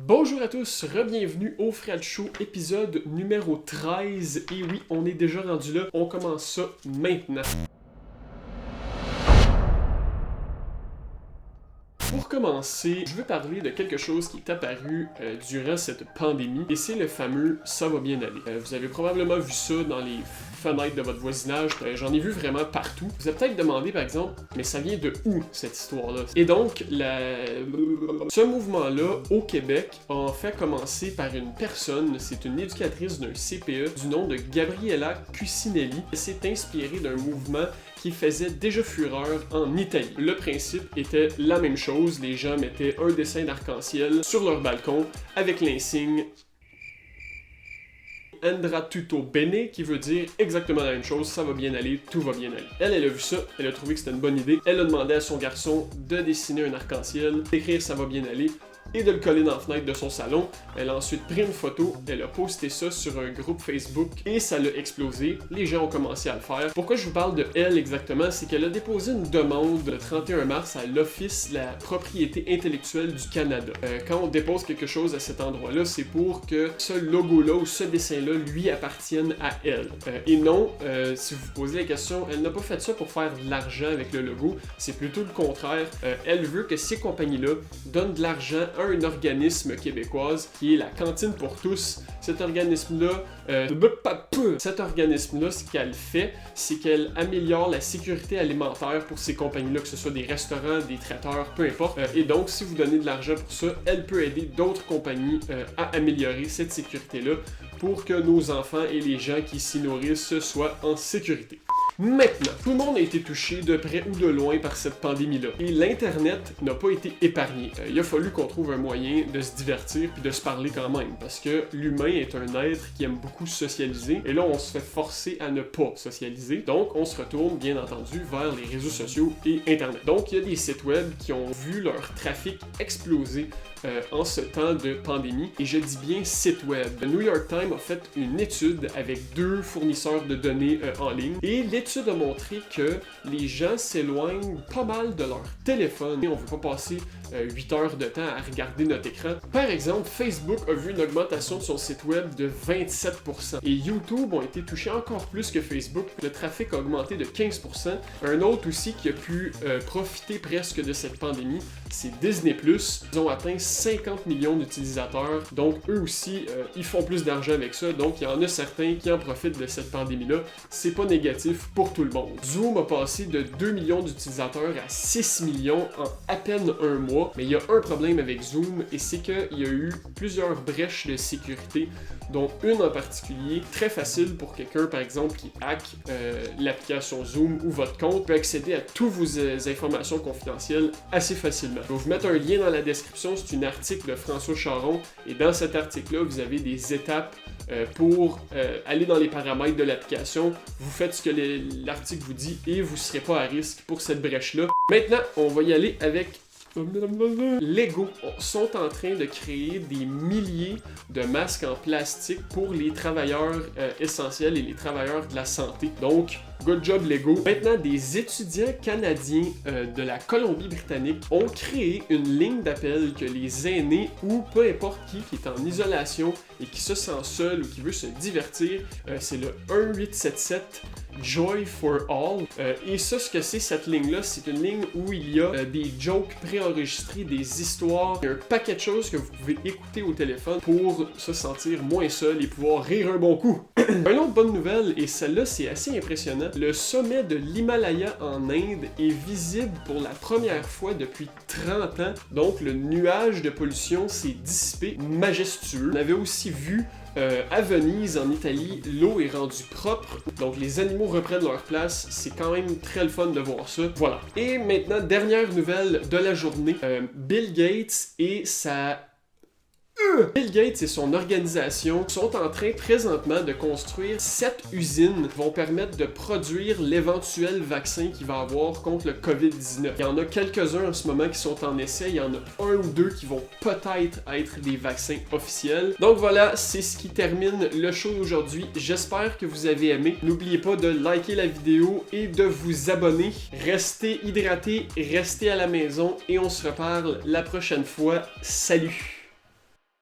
Bonjour à tous, re-bienvenue au Fred Show, épisode numéro 13. Et oui, on est déjà rendu là, on commence ça maintenant. Pour commencer, je veux parler de quelque chose qui est apparu durant cette pandémie, et c'est le fameux « ça va bien aller ». Vous avez probablement vu ça dans les fenêtres de votre voisinage, j'en ai vu vraiment partout. Vous avez peut-être demandé par exemple, mais ça vient de où cette histoire-là? Et donc, ce mouvement-là, au Québec, a en fait commencé par une personne, c'est une éducatrice d'un CPE du nom de Gabriella Cucinelli. Elle s'est inspirée d'un mouvement qui faisait déjà fureur en Italie. Le principe était la même chose, les gens mettaient un dessin d'arc-en-ciel sur leur balcon avec l'insigne Andrà tutto bene, qui veut dire exactement la même chose, ça va bien aller, tout va bien aller. Elle a vu ça, elle a trouvé que c'était une bonne idée, elle a demandé à son garçon de dessiner un arc-en-ciel, d'écrire ça va bien aller, et de le coller dans la fenêtre de son salon. Elle a ensuite pris une photo, elle a posté ça sur un groupe Facebook et ça l'a explosé. Les gens ont commencé à le faire. Pourquoi je vous parle de elle exactement? C'est qu'elle a déposé une demande le 31 mars à l'Office de la propriété intellectuelle du Canada. Quand on dépose quelque chose à cet endroit-là, c'est pour que ce logo-là ou ce dessin-là lui appartienne à elle. Et non, si vous vous posez la question, elle n'a pas fait ça pour faire de l'argent avec le logo, c'est plutôt le contraire. Elle veut que ces compagnies-là donnent de l'argent à un organisme québécoise qui est la Cantine pour tous. Cet organisme-là, ce qu'elle fait, c'est qu'elle améliore la sécurité alimentaire pour ces compagnies-là, que ce soit des restaurants, des traiteurs, peu importe. Et donc, si vous donnez de l'argent pour ça, elle peut aider d'autres compagnies à améliorer cette sécurité-là pour que nos enfants et les gens qui s'y nourrissent soient en sécurité. Maintenant, tout le monde a été touché de près ou de loin par cette pandémie-là. Et l'Internet n'a pas été épargné. Il a fallu qu'on trouve un moyen de se divertir puis de se parler quand même. Parce que l'humain est un être qui aime beaucoup socialiser. Et là, on se fait forcer à ne pas socialiser. Donc, on se retourne, bien entendu, vers les réseaux sociaux et Internet. Donc, il y a des sites web qui ont vu leur trafic exploser en ce temps de pandémie. Et je dis bien site web. Le New York Times a fait une étude avec 2 fournisseurs de données en ligne. Et l'étude a montré que les gens s'éloignent pas mal de leur téléphone. Et on ne veut pas passer 8 heures de temps à regarder notre écran. Par exemple, Facebook a vu une augmentation de son site web de 27%. Et YouTube ont été touchés encore plus que Facebook. Le trafic a augmenté de 15%. Un autre aussi qui a pu profiter presque de cette pandémie, c'est Disney+. Ils ont atteint 50 millions d'utilisateurs. Donc eux aussi, ils font plus d'argent avec ça. Donc il y en a certains qui en profitent de cette pandémie-là. C'est pas négatif pour tout le monde. Zoom a passé de 2 millions d'utilisateurs à 6 millions en à peine un mois. Mais il y a un problème avec Zoom et c'est qu'il y a eu plusieurs brèches de sécurité, dont une en particulier très facile pour quelqu'un par exemple qui hack l'application Zoom ou votre compte, peut accéder à toutes vos informations confidentielles assez facilement. Je vais vous mettre un lien dans la description, c'est un article de François Charon et dans cet article-là, vous avez des étapes pour aller dans les paramètres de l'application. Vous faites ce que l'article vous dit et vous ne serez pas à risque pour cette brèche-là. Maintenant, on va y aller avec Lego sont en train de créer des milliers de masques en plastique pour les travailleurs essentiels et les travailleurs de la santé. Donc, good job Lego. Maintenant, des étudiants canadiens de la Colombie-Britannique ont créé une ligne d'appel que les aînés ou peu importe qui est en isolation et qui se sent seul ou qui veut se divertir, c'est le 1877 Joy for All. Et ça, ce que c'est cette ligne-là, c'est une ligne où il y a des jokes préenregistrés, des histoires, un paquet de choses que vous pouvez écouter au téléphone pour se sentir moins seul et pouvoir rire un bon coup. Une autre bonne nouvelle, et celle-là c'est assez impressionnant, le sommet de l'Himalaya en Inde est visible pour la première fois depuis 30 ans. Donc le nuage de pollution s'est dissipé, majestueux. On avait aussi vu à Venise, en Italie, l'eau est rendue propre, donc les animaux reprennent leur place, c'est quand même très le fun de voir ça. Voilà. Et maintenant, dernière nouvelle de la journée, Bill Gates et Bill Gates et son organisation sont en train présentement de construire 7 usines qui vont permettre de produire l'éventuel vaccin qu'il va avoir contre le COVID-19. Il y en a quelques-uns en ce moment qui sont en essai, il y en a 1 ou 2 qui vont peut-être être des vaccins officiels. Donc voilà, c'est ce qui termine le show d'aujourd'hui. J'espère que vous avez aimé. N'oubliez pas de liker la vidéo et de vous abonner. Restez hydratés, restez à la maison et on se reparle la prochaine fois. Salut!